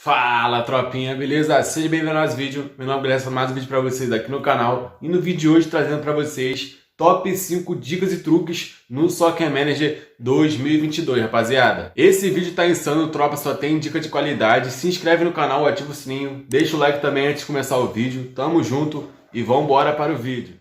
Fala, tropinha, beleza? Seja bem-vindo ao nosso vídeo. Meu nome é Guilherme, mais um vídeo para vocês aqui no canal. E no vídeo de hoje trazendo para vocês top 5 dicas e truques no Soccer Manager 2022, rapaziada. Esse vídeo tá insano, tropa, só tem dica de qualidade. Se inscreve no canal, ativa o sininho, deixa o like também antes de começar o vídeo. Tamo junto e vambora para o vídeo.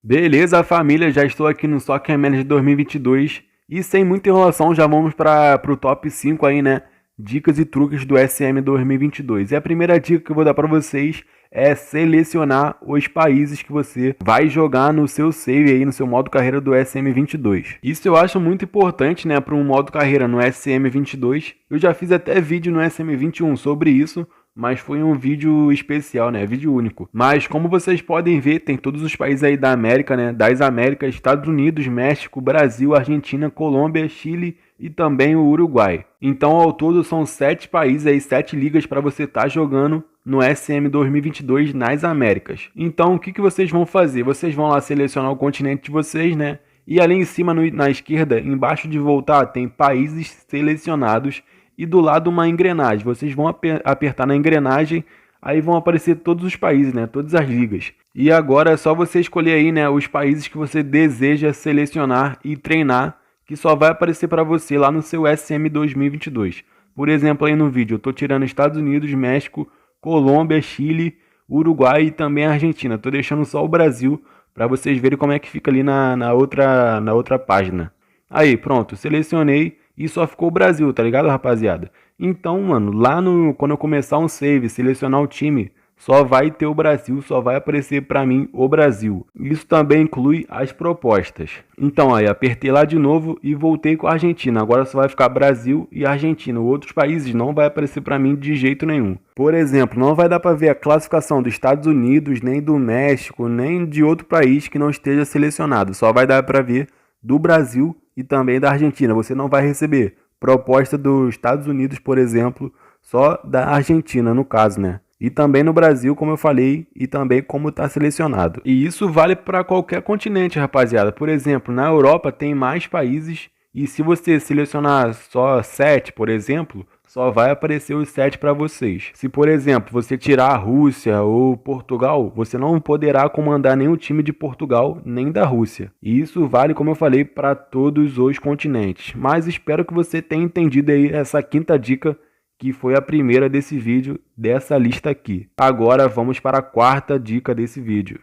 Beleza, família, já estou aqui no Soccer Manager 2022 e sem muita enrolação já vamos para o top 5 aí, né? Dicas e truques do SM 2022. E a primeira dica que eu vou dar para vocês é selecionar os países que você vai jogar no seu save aí, no seu modo carreira do SM22. Isso eu acho muito importante, né, para um modo carreira no SM22. Eu já fiz até vídeo no SM21 sobre isso, mas foi um vídeo especial, né, vídeo único. Mas como vocês podem ver, tem todos os países aí da América, né, das Américas, Estados Unidos, México, Brasil, Argentina, Colômbia, Chile e também o Uruguai. Então, ao todo, são 7 países aí, 7 ligas para você estar jogando no SM 2022 nas Américas. Então, o que vocês vão fazer? Vocês vão lá selecionar o continente de vocês, né? E ali em cima, na esquerda, embaixo de voltar, tem países selecionados e do lado uma engrenagem. Vocês vão apertar na engrenagem, aí vão aparecer todos os países, né? Todas as ligas. E agora é só você escolher aí, né, os países que você deseja selecionar e treinar, que só vai aparecer para você lá no seu SM 2022. Por exemplo, aí no vídeo eu estou tirando Estados Unidos, México, Colômbia, Chile, Uruguai e também Argentina. Estou deixando só o Brasil para vocês verem como é que fica ali na outra página. Aí, pronto, selecionei e só ficou o Brasil, tá ligado, rapaziada? Então, mano, quando eu começar um save, selecionar o time, só vai ter o Brasil, só vai aparecer para mim o Brasil. Isso também inclui as propostas. Então aí, apertei lá de novo e voltei com a Argentina. Agora só vai ficar Brasil e Argentina. Outros países não vai aparecer para mim de jeito nenhum. Por exemplo, não vai dar para ver a classificação dos Estados Unidos, nem do México, nem de outro país que não esteja selecionado. Só vai dar para ver do Brasil e também da Argentina. Você não vai receber proposta dos Estados Unidos, por exemplo, só da Argentina no caso, né? E também no Brasil, como eu falei, e também como está selecionado. E isso vale para qualquer continente, rapaziada. Por exemplo, na Europa tem mais países e se você selecionar só 7, por exemplo, só vai aparecer os 7 para vocês. Se, por exemplo, você tirar a Rússia ou Portugal, você não poderá comandar nenhum time de Portugal nem da Rússia. E isso vale, como eu falei, para todos os continentes. Mas espero que você tenha entendido aí essa quinta dica, que foi a primeira desse vídeo, dessa lista aqui. Agora vamos para a quarta dica desse vídeo.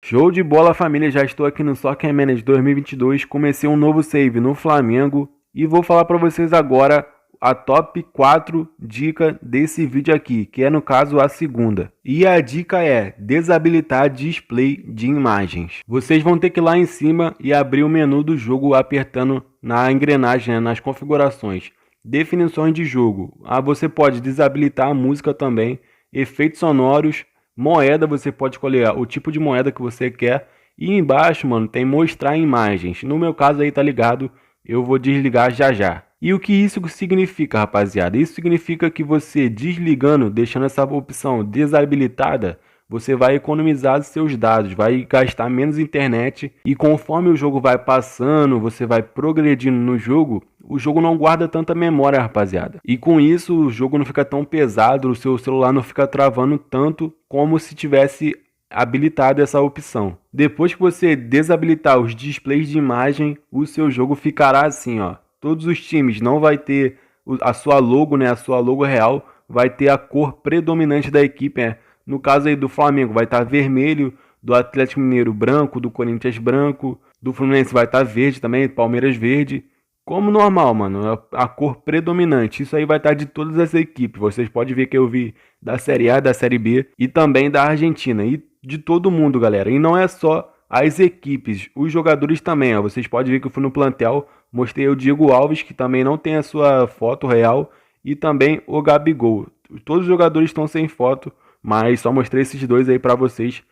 Show de bola, família, já estou aqui no Soccer Manager 2022, comecei um novo save no Flamengo e vou falar para vocês agora a top 4 dica desse vídeo aqui, que é no caso a segunda. E a dica é desabilitar display de imagens. Vocês vão ter que ir lá em cima e abrir o menu do jogo apertando na engrenagem, né, nas configurações. Definições de jogo. Você pode desabilitar a música também, efeitos sonoros, moeda, você pode escolher o tipo de moeda que você quer. E embaixo, mano, tem mostrar imagens. No meu caso aí, tá ligado? Eu vou desligar já já. E o que isso significa, rapaziada? Isso significa que você desligando, deixando essa opção desabilitada, você vai economizar seus dados, vai gastar menos internet e conforme o jogo vai passando, você vai progredindo no jogo, o jogo não guarda tanta memória, rapaziada. E com isso o jogo não fica tão pesado, o seu celular não fica travando tanto como se tivesse habilitado essa opção. Depois que você desabilitar os displays de imagem, o seu jogo ficará assim, ó. Todos os times não vai ter a sua logo, né? A sua logo real vai ter a cor predominante da equipe, No caso aí do Flamengo vai estar vermelho, do Atlético Mineiro branco, do Corinthians branco, do Fluminense vai estar verde também, do Palmeiras verde. Como normal, mano, a cor predominante. Isso aí vai estar de todas as equipes. Vocês podem ver que eu vi da Série A, da Série B e também da Argentina e de todo mundo, galera. E não é só as equipes, os jogadores também, ó. Vocês podem ver que eu fui no plantel, mostrei o Diego Alves, que também não tem a sua foto real, e também o Gabigol. Todos os jogadores estão sem foto, mas só mostrei esses dois aí para vocês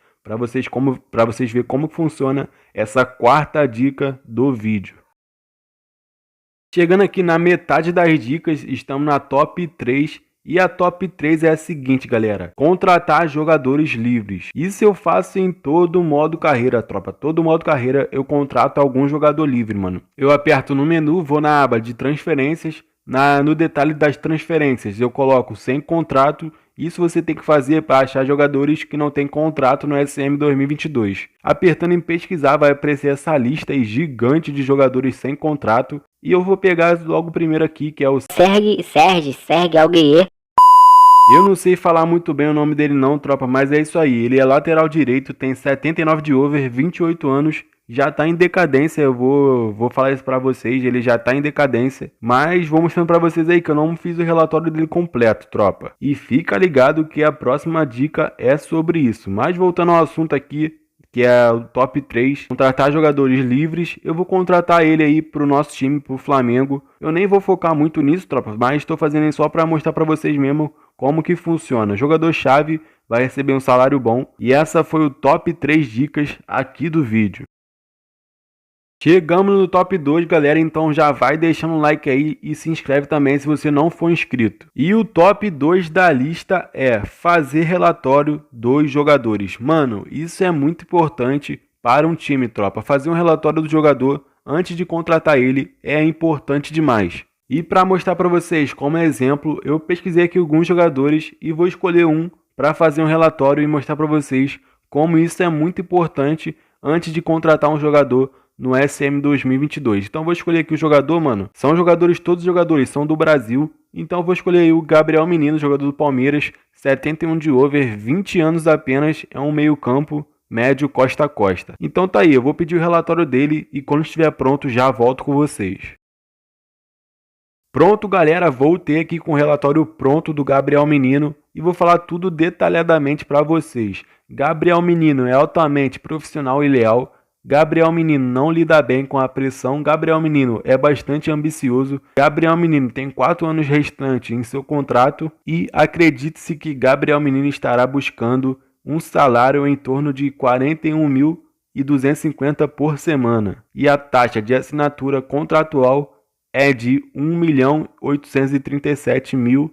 verem como funciona essa quarta dica do vídeo. Chegando aqui na metade das dicas, estamos na top 3 e a top 3 é a seguinte, galera: contratar jogadores livres. Isso eu faço em todo modo carreira, tropa. Todo modo carreira eu contrato algum jogador livre, mano. Eu aperto no menu, vou na aba de transferências, no detalhe das transferências, eu coloco sem contrato. Isso você tem que fazer para achar jogadores que não têm contrato no SM 2022. Apertando em pesquisar vai aparecer essa lista aí gigante de jogadores sem contrato. E eu vou pegar logo o primeiro aqui, que é o Serge Aurier. Eu não sei falar muito bem o nome dele não, tropa, mas é isso aí. Ele é lateral direito, tem 79 de over, 28 anos, já tá em decadência. Eu vou falar isso pra vocês, ele já tá em decadência. Mas vou mostrando pra vocês aí que eu não fiz o relatório dele completo, tropa. E fica ligado que a próxima dica é sobre isso. Mas voltando ao assunto aqui, que é o top 3, contratar jogadores livres. Eu vou contratar ele aí pro nosso time, pro Flamengo. Eu nem vou focar muito nisso, tropa, mas estou fazendo isso só para mostrar para vocês mesmo como que funciona. Jogador-chave vai receber um salário bom. E essa foi o top 3 dicas aqui do vídeo. Chegamos no top 2, galera, então já vai deixando um like aí e se inscreve também se você não for inscrito. E o top 2 da lista é fazer relatório dos jogadores. Mano, isso é muito importante para um time, tropa. Fazer um relatório do jogador antes de contratar ele é importante demais. E para mostrar para vocês como exemplo, eu pesquisei aqui alguns jogadores e vou escolher um para fazer um relatório e mostrar para vocês como isso é muito importante antes de contratar um jogador no SM 2022. Então vou escolher aqui o jogador, mano. São jogadores, todos os jogadores são do Brasil. Então vou escolher aí o Gabriel Menino, jogador do Palmeiras, 71 de over, 20 anos apenas, é um meio campo médio costa a costa. Então tá aí, eu vou pedir o relatório dele e quando estiver pronto já volto com vocês. Pronto, galera, voltei aqui com o relatório pronto do Gabriel Menino e vou falar tudo detalhadamente para vocês. Gabriel Menino é altamente profissional e leal. Gabriel Menino não lida bem com a pressão. Gabriel Menino é bastante ambicioso. Gabriel Menino tem 4 anos restantes em seu contrato e acredite-se que Gabriel Menino estará buscando um salário em torno de 41.250 por semana. E a taxa de assinatura contratual é de 1.837.500.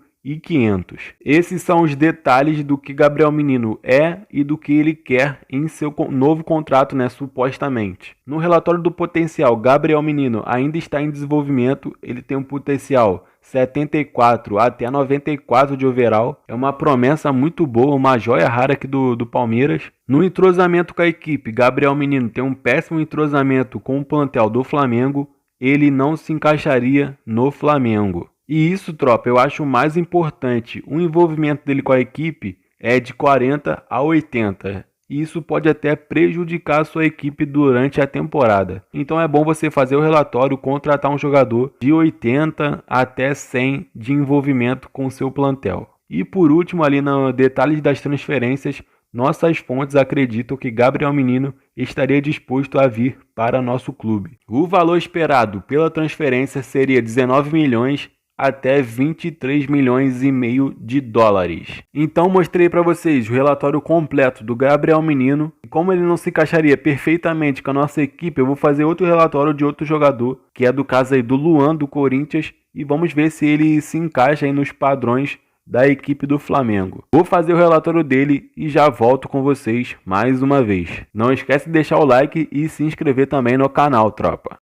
Esses são os detalhes do que Gabriel Menino é e do que ele quer em seu novo contrato, né, supostamente. No relatório do potencial, Gabriel Menino ainda está em desenvolvimento, ele tem um potencial 74 até 94 de overall, é uma promessa muito boa, uma joia rara aqui do Palmeiras. No entrosamento com a equipe, Gabriel Menino tem um péssimo entrosamento com o plantel do Flamengo, ele não se encaixaria no Flamengo. E isso, tropa, eu acho mais importante. O envolvimento dele com a equipe é de 40 a 80. E isso pode até prejudicar a sua equipe durante a temporada. Então é bom você fazer o relatório, contratar um jogador de 80 até 100 de envolvimento com o seu plantel. E por último, ali no detalhes das transferências, nossas fontes acreditam que Gabriel Menino estaria disposto a vir para nosso clube. O valor esperado pela transferência seria 19 milhões até 23 milhões e meio de dólares. Então mostrei para vocês o relatório completo do Gabriel Menino. Como ele não se encaixaria perfeitamente com a nossa equipe, eu vou fazer outro relatório de outro jogador, que é do caso aí do Luan, do Corinthians, e vamos ver se ele se encaixa aí nos padrões da equipe do Flamengo. Vou fazer o relatório dele e já volto com vocês mais uma vez. Não esquece de deixar o like e se inscrever também no canal, tropa.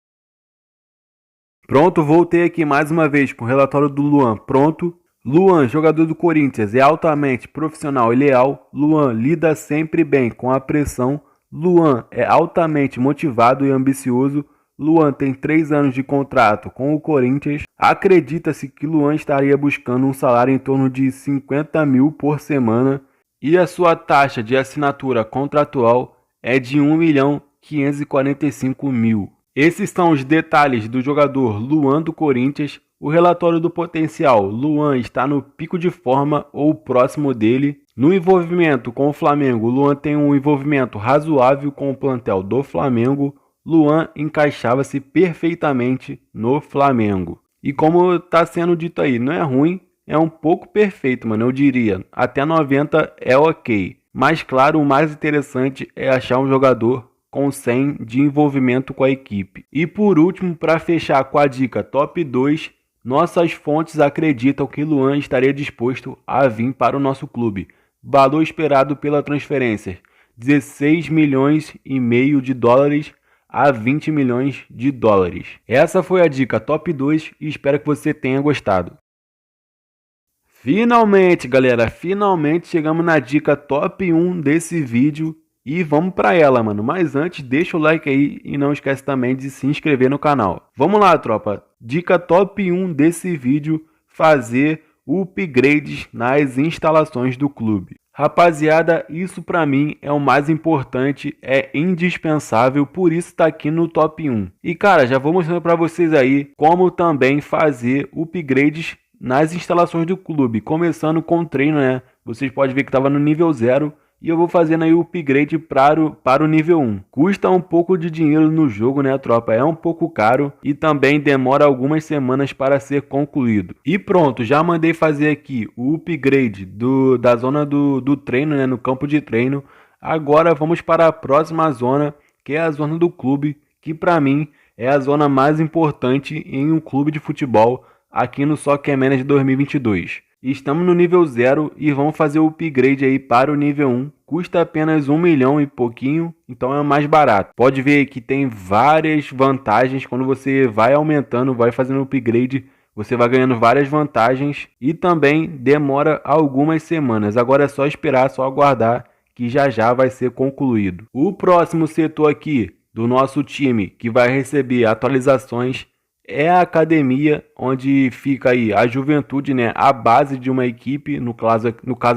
Pronto, voltei aqui mais uma vez com o relatório do Luan pronto. Luan, jogador do Corinthians, é altamente profissional e leal. Luan lida sempre bem com a pressão. Luan é altamente motivado e ambicioso. Luan tem 3 anos de contrato com o Corinthians. Acredita-se que Luan estaria buscando um salário em torno de 50 mil por semana. E a sua taxa de assinatura contratual é de 1.545.000. Esses são os detalhes do jogador Luan do Corinthians. O relatório do potencial, Luan está no pico de forma ou próximo dele. No envolvimento com o Flamengo, Luan tem um envolvimento razoável com o plantel do Flamengo. Luan encaixava-se perfeitamente no Flamengo. E como está sendo dito aí, não é ruim, é um pouco perfeito, mano, eu diria. Até 90 é ok. Mas claro, o mais interessante é achar um jogador com 100 de envolvimento com a equipe. E por último, para fechar com a dica top 2, nossas fontes acreditam que Luan estaria disposto a vir para o nosso clube. Valor esperado pela transferência, 16 milhões e meio de dólares. a 20 milhões de dólares. Essa foi a dica top 2 e espero que você tenha gostado. Finalmente, galera, finalmente chegamos na dica top 1 desse vídeo e vamos para ela, mano. Mas antes, deixa o like aí e não esquece também de se inscrever no canal. Vamos lá, tropa. Dica top 1 desse vídeo, fazer upgrades nas instalações do clube. Rapaziada, isso para mim é o mais importante, é indispensável, por isso tá aqui no top 1. E cara, já vou mostrando para vocês aí como também fazer upgrades nas instalações do clube, começando com o treino, né? Vocês podem ver que estava no nível 0 e eu vou fazendo aí o upgrade para o nível 1. Custa um pouco de dinheiro no jogo, né, tropa? É um pouco caro e também demora algumas semanas para ser concluído. E pronto, já mandei fazer aqui o upgrade da zona do treino, né, no campo de treino. Agora vamos para a próxima zona, que é a zona do clube, que para mim é a zona mais importante em um clube de futebol aqui no Soccer Manager 2022. Estamos no nível 0 e vamos fazer o upgrade aí para o nível 1. Custa apenas 1 milhão e pouquinho, então é mais barato. Pode ver que tem várias vantagens quando você vai aumentando, vai fazendo o upgrade. Você vai ganhando várias vantagens e também demora algumas semanas. Agora é só esperar, só aguardar que já vai ser concluído. O próximo setor aqui do nosso time que vai receber atualizações é a academia, onde fica aí a juventude, né, a base de uma equipe, no caso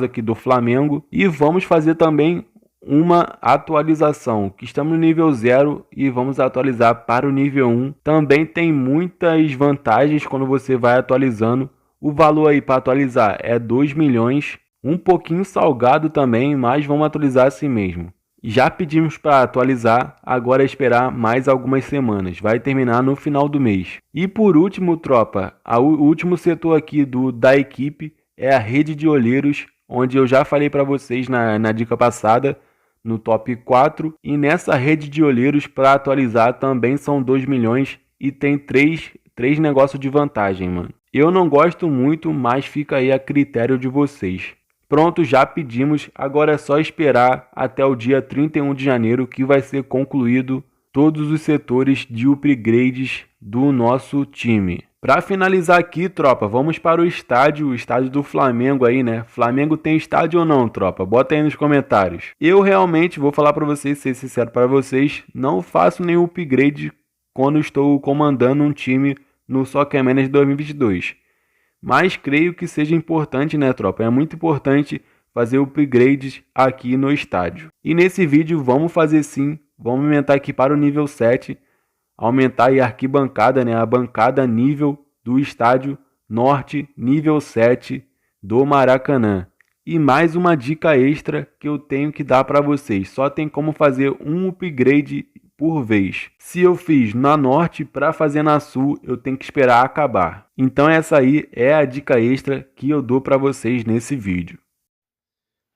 aqui do Flamengo. E vamos fazer também uma atualização, que estamos no nível 0 e vamos atualizar para o nível 1. Também tem muitas vantagens quando você vai atualizando. O valor aí para atualizar é 2 milhões, um pouquinho salgado também, mas vamos atualizar assim mesmo. Já pedimos para atualizar, agora é esperar mais algumas semanas, vai terminar no final do mês. E por último, tropa, o último setor aqui da equipe é a rede de olheiros, onde eu já falei para vocês na dica passada, no top 4. E nessa rede de olheiros, para atualizar, também são 2 milhões e tem três negócios de vantagem, mano. Eu não gosto muito, mas fica aí a critério de vocês. Pronto, já pedimos, agora é só esperar até o dia 31 de janeiro que vai ser concluído todos os setores de upgrades do nosso time. Para finalizar aqui, tropa, vamos para o estádio do Flamengo aí, né? Flamengo tem estádio ou não, tropa? Bota aí nos comentários. Eu realmente vou falar para vocês, ser sincero para vocês, não faço nenhum upgrade quando estou comandando um time no Soccer Manager 2022. Mas creio que seja importante, né, tropa? É muito importante fazer upgrades aqui no estádio. E nesse vídeo vamos fazer sim, vamos aumentar aqui para o nível 7, aumentar aí a arquibancada, né, a bancada nível do estádio norte, nível 7 do Maracanã. E mais uma dica extra que eu tenho que dar para vocês, só tem como fazer um upgrade por vez. Se eu fiz na norte, para fazer na sul, eu tenho que esperar acabar. Então essa aí é a dica extra que eu dou para vocês nesse vídeo.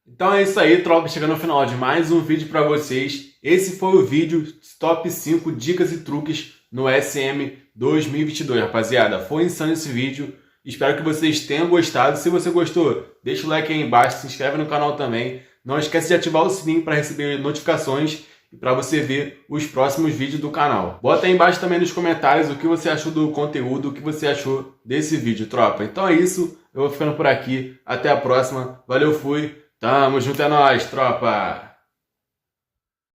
Então é isso aí, tropa, chegando ao final de mais um vídeo para vocês. Esse foi o vídeo top 5 dicas e truques no SM 2022, rapaziada. Foi insano esse vídeo. Espero que vocês tenham gostado. Se você gostou, deixa o like aí embaixo, se inscreve no canal também. Não esquece de ativar o sininho para receber notificações e para você ver os próximos vídeos do canal. Bota aí embaixo também nos comentários o que você achou do conteúdo, o que você achou desse vídeo, tropa. Então é isso, eu vou ficando por aqui. Até a próxima. Valeu, fui. Tamo junto, é nóis, tropa.